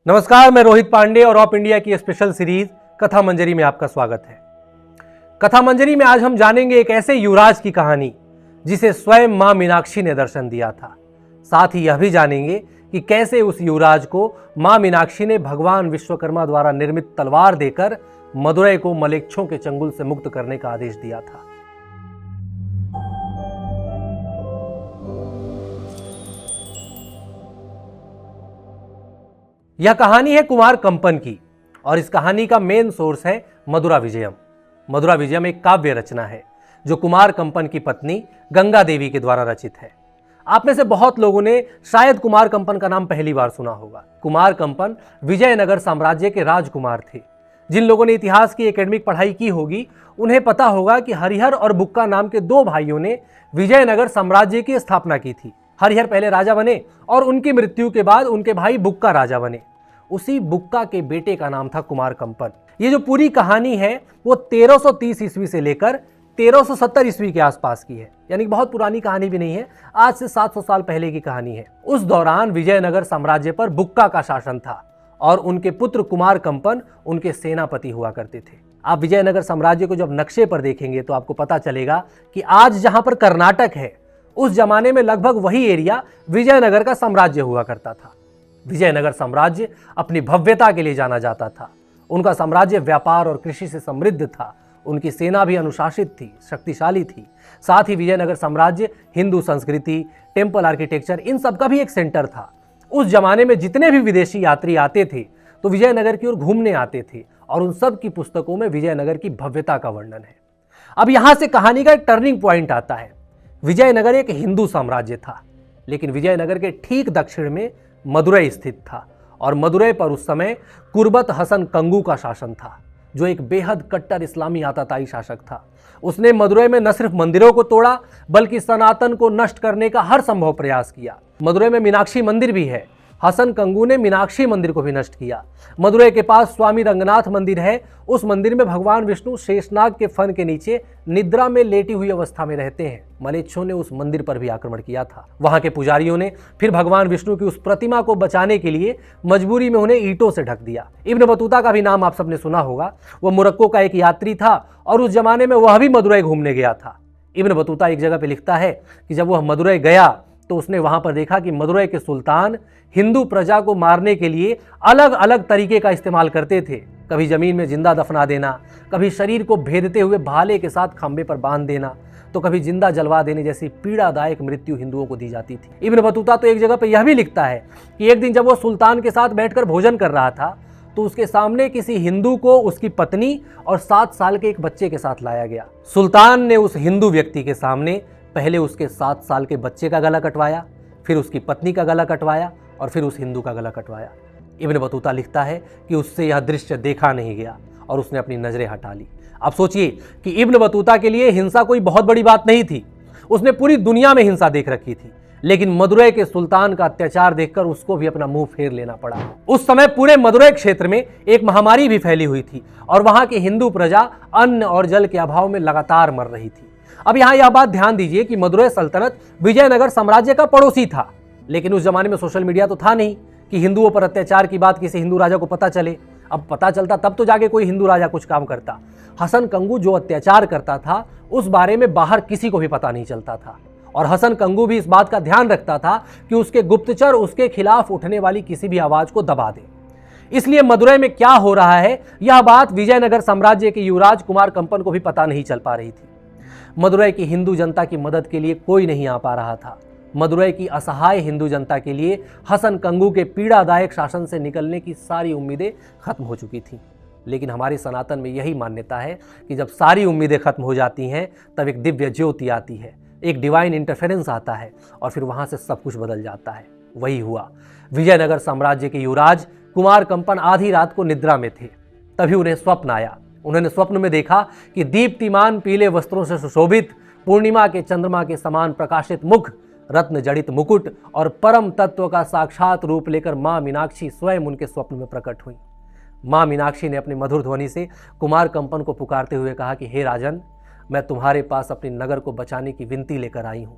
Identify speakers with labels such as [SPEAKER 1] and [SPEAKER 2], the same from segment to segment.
[SPEAKER 1] नमस्कार, मैं रोहित पांडे और ऑफ इंडिया की स्पेशल सीरीज कथा मंजरी में आपका स्वागत है। कथा मंजरी में आज हम जानेंगे एक ऐसे युवराज की कहानी जिसे स्वयं मां मीनाक्षी ने दर्शन दिया था। साथ ही यह भी जानेंगे कि कैसे उस युवराज को मां मीनाक्षी ने भगवान विश्वकर्मा द्वारा निर्मित तलवार देकर मदुरै को मलेच्छों के चंगुल से मुक्त करने का आदेश दिया था। यह कहानी है कुमार कंपन की और इस कहानी का मेन सोर्स है मदुरा विजयम। मदुरा विजयम एक काव्य रचना है जो कुमार कंपन की पत्नी गंगा देवी के द्वारा रचित है। आप में से बहुत लोगों ने शायद कुमार कंपन का नाम पहली बार सुना होगा। कुमार कंपन विजयनगर साम्राज्य के राजकुमार थे। जिन लोगों ने इतिहास की एकेडमिक पढ़ाई की होगी उन्हें पता होगा कि हरिहर और बुक्का नाम के दो भाइयों ने विजयनगर साम्राज्य की स्थापना की थी। हरिहर पहले राजा बने और उनकी मृत्यु के बाद उनके भाई बुक्का राजा बने। उसी बुक्का के बेटे का नाम था कुमार कंपन। ये जो पूरी कहानी है वो 1330 ईस्वी से लेकर 1370 ईस्वी के आसपास की है, यानी बहुत पुरानी कहानी भी नहीं है, आज से 700 साल पहले की कहानी है। उस दौरान विजयनगर साम्राज्य पर बुक्का का शासन था और उनके पुत्र कुमार कंपन उनके सेनापति हुआ करते थे। आप विजयनगर साम्राज्य को जब नक्शे पर देखेंगे तो आपको पता चलेगा कि आज जहां पर कर्नाटक है उस जमाने में लगभग वही एरिया विजयनगर का साम्राज्य हुआ करता था। विजयनगर साम्राज्य अपनी भव्यता के लिए जाना जाता था। उनका साम्राज्य व्यापार और कृषि से समृद्ध था। उनकी सेना भी अनुशासित थी, शक्तिशाली थी। साथ ही विजयनगर साम्राज्य हिंदू संस्कृति, टेम्पल आर्किटेक्चर, इन सब का भी एक सेंटर था। उस जमाने में जितने भी विदेशी यात्री आते थे तो विजयनगर की ओर घूमने आते थे और उन सब की पुस्तकों में विजयनगर की भव्यता का वर्णन है। अब यहां से कहानी का एक टर्निंग पॉइंट आता है। विजयनगर एक हिंदू साम्राज्य था, लेकिन विजयनगर के ठीक दक्षिण में मदुरै स्थित था और मदुरै पर उस समय कुर्बत हसन कंगू का शासन था, जो एक बेहद कट्टर इस्लामी आताताई शासक था। उसने मदुरै में न सिर्फ मंदिरों को तोड़ा बल्कि सनातन को नष्ट करने का हर संभव प्रयास किया। मदुरै में मीनाक्षी मंदिर भी है। हसन कंगू ने मीनाक्षी मंदिर को भी नष्ट किया। मदुरै के पास स्वामी रंगनाथ मंदिर है। उस मंदिर में भगवान विष्णु शेषनाग के फन के नीचे निद्रा में लेटी हुई अवस्था में रहते हैं। मलेच्छों ने उस मंदिर पर भी आक्रमण किया था। वहां के पुजारियों ने फिर भगवान विष्णु की उस प्रतिमा को बचाने के लिए मजबूरी में उन्हें ईंटों से ढक दिया। इब्न बतूता का भी नाम आप सबने सुना होगा। वह मोरक्को का एक यात्री था और उस जमाने में वह भी मदुरै घूमने गया था। इब्न बतूता एक जगह पे लिखता है कि जब वह मदुरै गया तो उसने वहां पर देखा कि मदुरै के सुल्तान हिंदू प्रजा को मारने के लिए अलग अलग तरीके का इस्तेमाल करते थे। कभी जमीन में जिंदा दफना देना, कभी शरीर को भेदते हुए भाले के साथ खंबे पर बांध देना, तो कभी जिंदा जलवा देने जैसी पीड़ादायक मृत्यु हिंदुओं को दी जाती थी। इब्न बतूता तो एक जगह पर यह भी लिखता है कि एक दिन जब वो सुल्तान के साथ बैठकर भोजन कर रहा था तो उसके सामने किसी हिंदू को उसकी पत्नी और 7 साल के एक बच्चे के साथ लाया गया। सुल्तान ने उस हिंदू व्यक्ति के सामने पहले उसके 7 साल के बच्चे का गला कटवाया, फिर उसकी पत्नी का गला कटवाया और फिर उस हिंदू का गला कटवाया। इब्न बतूता लिखता है कि उससे यह दृश्य देखा नहीं गया और उसने अपनी नजरें हटा ली। अब सोचिए कि इब्न बतूता के लिए हिंसा कोई बहुत बड़ी बात नहीं थी। उसने पूरी दुनिया में हिंसा देख रखी थी, लेकिन मदुरै के सुल्तान का अत्याचार देखकर उसको भी अपना मुंह फेर लेना पड़ा। उस समय पूरे मदुरै क्षेत्र में एक महामारी भी फैली हुई थी और वहां की हिंदू प्रजा अन्न और जल के अभाव में लगातार मर रही थी। अब यहां यह बात ध्यान दीजिए कि मदुरै सल्तनत विजयनगर साम्राज्य का पड़ोसी था, लेकिन उस जमाने में सोशल मीडिया तो था नहीं कि हिंदुओं पर अत्याचार की बात किसी हिंदू राजा को पता चले। अब पता चलता तब तो जाके कोई हिंदू राजा कुछ काम करता। हसन कंगू जो अत्याचार करता था उस बारे में बाहर किसी को भी पता नहीं चलता था और हसन कंगू भी इस बात का ध्यान रखता था कि उसके गुप्तचर उसके खिलाफ उठने वाली किसी भी आवाज को दबा दे। इसलिए मदुरै में क्या हो रहा है यह बात विजयनगर साम्राज्य के युवराज कुमार कंपन को भी पता नहीं चल पा रही थी। मदुरै की हिंदू जनता की मदद के लिए कोई नहीं आ पा रहा था। मदुरै की असहाय हिंदू जनता के लिए हसन कंगू के पीड़ादायक शासन से निकलने की सारी उम्मीदें खत्म हो चुकी थीं। लेकिन हमारी सनातन में यही मान्यता है कि जब सारी उम्मीदें खत्म हो जाती हैं तब एक दिव्य ज्योति आती है, एक डिवाइन इंटरफेरेंस आता है और फिर वहां से सब कुछ बदल जाता है। वही हुआ। विजयनगर साम्राज्य के युवराज कुमार कंपन आधी रात को निद्रा में थे। तभी उन्हें स्वप्न आया। उन्होंने स्वप्न में देखा कि दीप्तिमान पीले वस्त्रों से सुशोभित, पूर्णिमा के चंद्रमा के समान प्रकाशित मुख, रत्न जड़ित मुकुट और परम तत्व का साक्षात रूप लेकर मां मीनाक्षी स्वयं उनके स्वप्न में प्रकट हुई। मां मीनाक्षी ने अपनी मधुर ध्वनि से कुमार कंपन को पुकारते हुए कहा कि हे राजन, मैं तुम्हारे पास अपने नगर को बचाने की विनती लेकर आई हूं।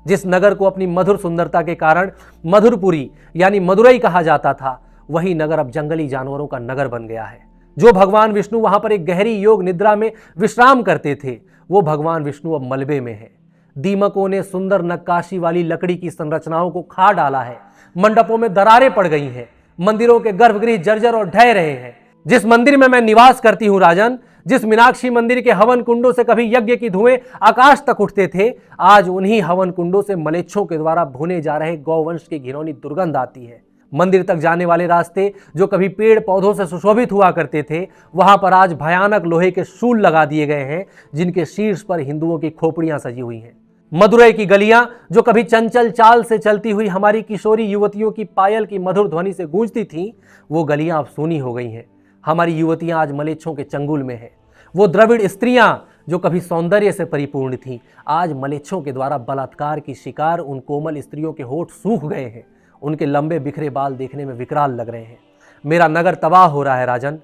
[SPEAKER 1] जिस नगर को अपनी मधुर सुंदरता के कारण मधुरपुरी यानी मदुरै कहा जाता था, वही नगर अब जंगली जानवरों का नगर बन गया है। जो भगवान विष्णु वहां पर एक गहरी योग निद्रा में विश्राम करते थे, वो भगवान विष्णु अब मलबे में है। दीमकों ने सुंदर नक्काशी वाली लकड़ी की संरचनाओं को खा डाला है। मंडपों में दरारें पड़ गई हैं। मंदिरों के गर्भगृह जर्जर और ढह रहे हैं। जिस मंदिर में मैं निवास करती हूं राजन, जिस मीनाक्षी मंदिर के हवन कुंडों से कभी यज्ञ की धुएं आकाश तक उठते थे, आज उन्हीं हवन कुंडों से मलेच्छों के द्वारा भुने जा रहे गौवंश की घिनौनी दुर्गंध आती है। मंदिर तक जाने वाले रास्ते जो कभी पेड़ पौधों से सुशोभित हुआ करते थे, वहां पर आज भयानक लोहे के शूल लगा दिए गए हैं, जिनके शीर्ष पर हिंदुओं की खोपड़ियां सजी हुई हैं। मदुरई की गलियां जो कभी चंचल चाल से चलती हुई हमारी किशोरी युवतियों की पायल की मधुर ध्वनि से गूंजती थीं, वो गलियां अब सूनी हो गई हैं। हमारी युवतियां आज मलेच्छों के चंगुल में हैं। वो द्रविड़ स्त्रियां जो कभी सौंदर्य से परिपूर्ण थीं, आज मलेच्छों के द्वारा बलात्कार की शिकार उन कोमल स्त्रियों के होठ सूख गए हैं। उनके लंबे बिखरे बाल देखने में विकराल लग रहे हैं। मेरा नगर तबाह हो रहा है राजन।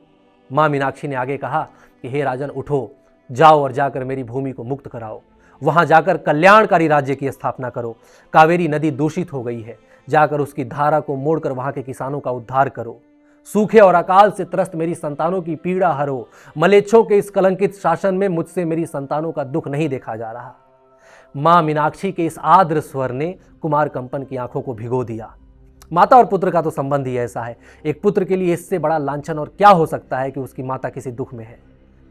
[SPEAKER 1] मां मीनाक्षी ने आगे कहा कि हे राजन, उठो, जाओ और जाकर मेरी भूमि को मुक्त कराओ। वहां जाकर कल्याणकारी राज्य की स्थापना करो। कावेरी नदी दूषित हो गई है, जाकर उसकी धारा को मोड़कर वहां के किसानों का उद्धार करो। सूखे और अकाल से त्रस्त मेरी संतानों की पीड़ा हरो। मलेच्छों के इस कलंकित शासन में मुझसे मेरी संतानों का दुख नहीं देखा जा रहा। मां मीनाक्षी के इस आर्द्र स्वर ने कुमार कंपन की आंखों को भिगो दिया। माता और पुत्र का तो संबंध ही ऐसा है। एक पुत्र के लिए इससे बड़ा लांछन और क्या हो सकता है कि उसकी माता किसी दुख में है।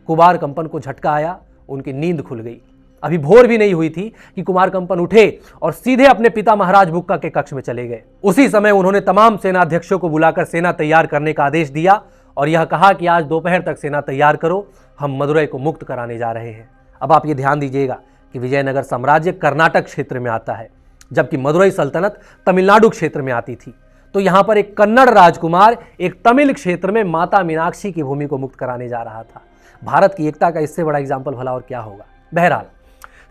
[SPEAKER 1] कुमार कंपन को झटका आया, उनकी नींद खुल गई। अभी भोर भी नहीं हुई थी कि कुमार कंपन उठे और सीधे अपने पिता महाराज बुक्का के कक्ष में चले गए। उसी समय उन्होंने तमाम सेनाध्यक्षों को बुलाकर सेना तैयार करने का आदेश दिया और यह कहा कि आज दोपहर तक सेना तैयार करो, हम मदुरई को मुक्त कराने जा रहे हैं। अब आप ये ध्यान दीजिएगा कि विजयनगर साम्राज्य कर्नाटक क्षेत्र में आता है, जबकि मदुरई सल्तनत तमिलनाडु क्षेत्र में आती थी। तो यहां पर एक कन्नड़ राजकुमार एक तमिल क्षेत्र में माता मीनाक्षी की भूमि को मुक्त कराने जा रहा था। भारत की एकता का इससे बड़ा एग्जाम्पल भला और क्या होगा। बहरहाल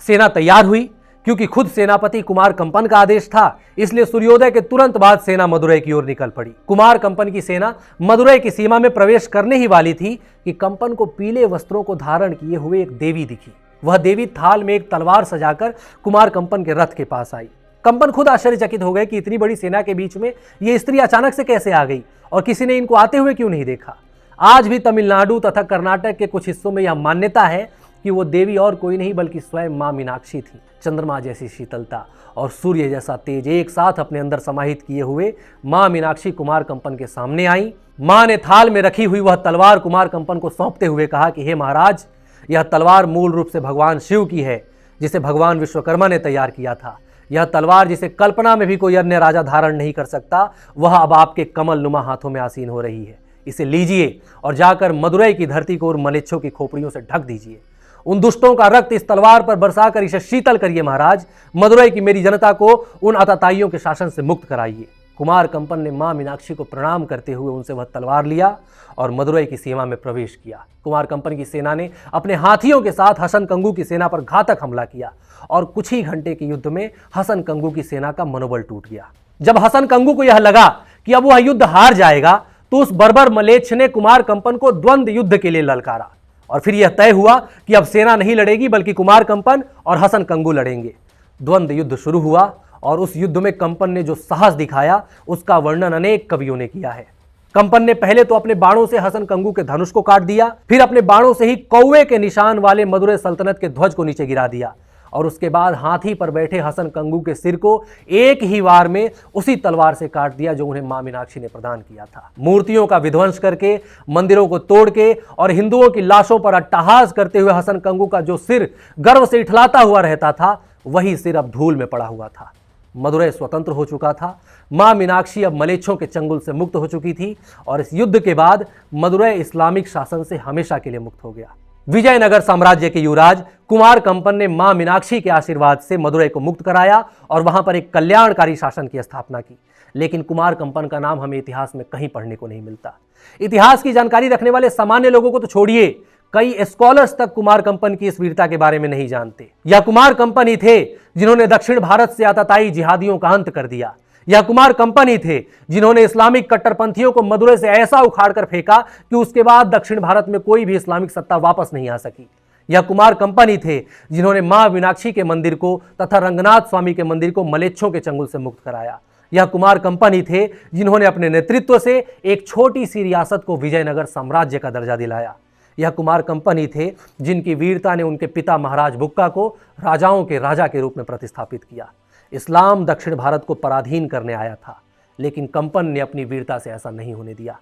[SPEAKER 1] सेना तैयार हुई। क्योंकि खुद सेनापति कुमार कंपन का आदेश था, इसलिए सूर्योदय के तुरंत बाद सेना मदुरई की ओर निकल पड़ी। कुमार कंपन की सेना मदुरई की सीमा में प्रवेश करने ही वाली थी कि कंपन को पीले वस्त्रों को धारण किए हुए एक देवी दिखी। वह देवी थाल में एक तलवार सजाकर कुमार कंपन के रथ के पास आई। कंपन खुद आश्चर्यचकित हो गए कि इतनी बड़ी सेना के बीच में ये स्त्री अचानक से कैसे आ गई और किसी ने इनको आते हुए क्यों नहीं देखा। आज भी तमिलनाडु तथा कर्नाटक के कुछ हिस्सों में यह मान्यता है कि वो देवी और कोई नहीं बल्कि स्वयं मां मीनाक्षी थी। चंद्रमा जैसी शीतलता और सूर्य जैसा तेज एक साथ अपने अंदर समाहित किए हुए मां मीनाक्षी कुमार कंपन के सामने आई। मां ने थाल में रखी हुई वह तलवार कुमार कंपन को सौंपते हुए कहा कि हे महाराज, यह तलवार मूल रूप से भगवान शिव की है, जिसे भगवान विश्वकर्मा ने तैयार किया था। यह तलवार जिसे कल्पना में भी कोई अन्य राजा धारण नहीं कर सकता, वह अब आपके कमल नुमा हाथों में आसीन हो रही है। इसे लीजिए और जाकर मदुरई की धरती को और मलेच्छों की खोपड़ियों से ढक दीजिए। उन दुष्टों का रक्त इस तलवार पर बरसाकर इसे शीतल करिए महाराज। मदुरई की मेरी जनता को उन आतताइयों के शासन से मुक्त कराइए। कुमार कंपन ने मां मीनाक्षी को प्रणाम करते हुए उनसे वह तलवार लिया और मदुरई की सीमा में प्रवेश किया। कुमार कंपन की सेना ने अपने हाथियों के साथ हसन कंगू की सेना पर घातक हमला किया और कुछ ही घंटे के युद्ध में हसन कंगू की सेना का मनोबल टूट गया। जब हसन कंगू को यह लगा कि अब वह युद्ध हार जाएगा, तो उस बर्बर मलेच्छ ने कुमार कंपन को द्वंद्व युद्ध के लिए ललकारा और फिर यह तय हुआ कि अब सेना नहीं लड़ेगी बल्कि कुमार कंपन और हसन कंगू लड़ेंगे। द्वंद्व युद्ध शुरू हुआ और उस युद्ध में कंपन ने जो साहस दिखाया उसका वर्णन अनेक कवियों ने किया है। कंपन ने पहले तो अपने बाणों से हसन कंगू के धनुष को काट दिया, फिर अपने बाणों से ही कौवे के निशान वाले मदुरई सल्तनत के ध्वज को नीचे गिरा दिया और उसके बाद हाथी पर बैठे हसन कंगू के सिर को एक ही वार में उसी तलवार से काट दिया जो उन्हें मां मीनाक्षी ने प्रदान किया था। मूर्तियों का विध्वंस करके, मंदिरों को तोड़ के और हिंदुओं की लाशों पर अट्टहास करते हुए हसन कंगू का जो सिर गर्व से इठलाता हुआ रहता था, वही सिर अब धूल में पड़ा हुआ था। मदुरई स्वतंत्र हो चुका था। मां मीनाक्षी अब मलेच्छों के चंगुल से मुक्त हो चुकी थी और इस युद्ध के बाद मदुरई इस्लामिक शासन से हमेशा के लिए मुक्त हो गया। विजयनगर साम्राज्य के युवराज कुमार कंपन ने मां मीनाक्षी के आशीर्वाद से मदुरई को मुक्त कराया और वहां पर एक कल्याणकारी शासन की स्थापना की। लेकिन कुमार कंपन का नाम हमें इतिहास में कहीं पढ़ने को नहीं मिलता। इतिहास की जानकारी रखने वाले सामान्य लोगों को तो छोड़िए, कई स्कॉलर्स तक कुमार कंपन की इस वीरता के बारे में नहीं जानते। यह कुमार कंपन ही थे जिन्होंने दक्षिण भारत से आतताई जिहादियों का अंत कर दिया। यह कुमार कंपन ही थे जिन्होंने इस्लामिक कट्टरपंथियों को मदुरई से ऐसा उखाड़ कर फेंका कि उसके बाद दक्षिण भारत में कोई भी इस्लामिक सत्ता वापस नहीं आ सकी। यह कुमार कंपन ही थे जिन्होंने मां मीनाक्षी के मंदिर को तथा रंगनाथ स्वामी के मंदिर को मलेच्छों के चंगुल से मुक्त कराया। यह कुमार कंपन थे जिन्होंने अपने नेतृत्व से एक छोटी सी रियासत को विजयनगर साम्राज्य का दर्जा दिलाया। यह कुमार कंपन थे जिनकी वीरता ने उनके पिता महाराज बुक्का को राजाओं के राजा के रूप में प्रतिस्थापित किया। इस्लाम दक्षिण भारत को पराधीन करने आया था, लेकिन कंपन ने अपनी वीरता से ऐसा नहीं होने दिया।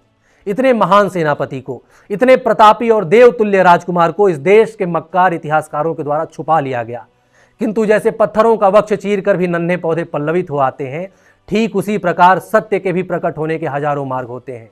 [SPEAKER 1] इतने महान सेनापति को, इतने प्रतापी और देवतुल्य राजकुमार को इस देश के मक्कार इतिहासकारों के द्वारा छुपा लिया गया। किंतु जैसे पत्थरों का वक्ष चीर कर भी नन्हे पौधे पल्लवित हो आते हैं, ठीक उसी प्रकार सत्य के भी प्रकट होने के हजारों मार्ग होते हैं।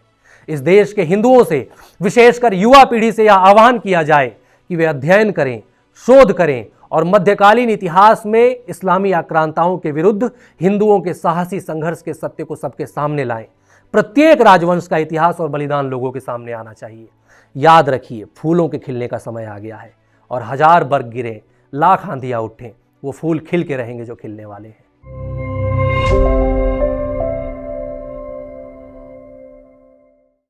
[SPEAKER 1] इस देश के हिंदुओं से, विशेषकर युवा पीढ़ी से यह आह्वान किया जाए कि वे अध्ययन करें, शोध करें और मध्यकालीन इतिहास में इस्लामी आक्रांताओं के विरुद्ध हिंदुओं के साहसी संघर्ष के सत्य को सबके सामने लाएं। प्रत्येक राजवंश का इतिहास और बलिदान लोगों के सामने आना चाहिए। याद रखिए, फूलों के खिलने का समय आ गया है और 1000 बर्ग गिरे, लाख आंधियां उठें, वो फूल खिल के रहेंगे जो खिलने वाले हैं।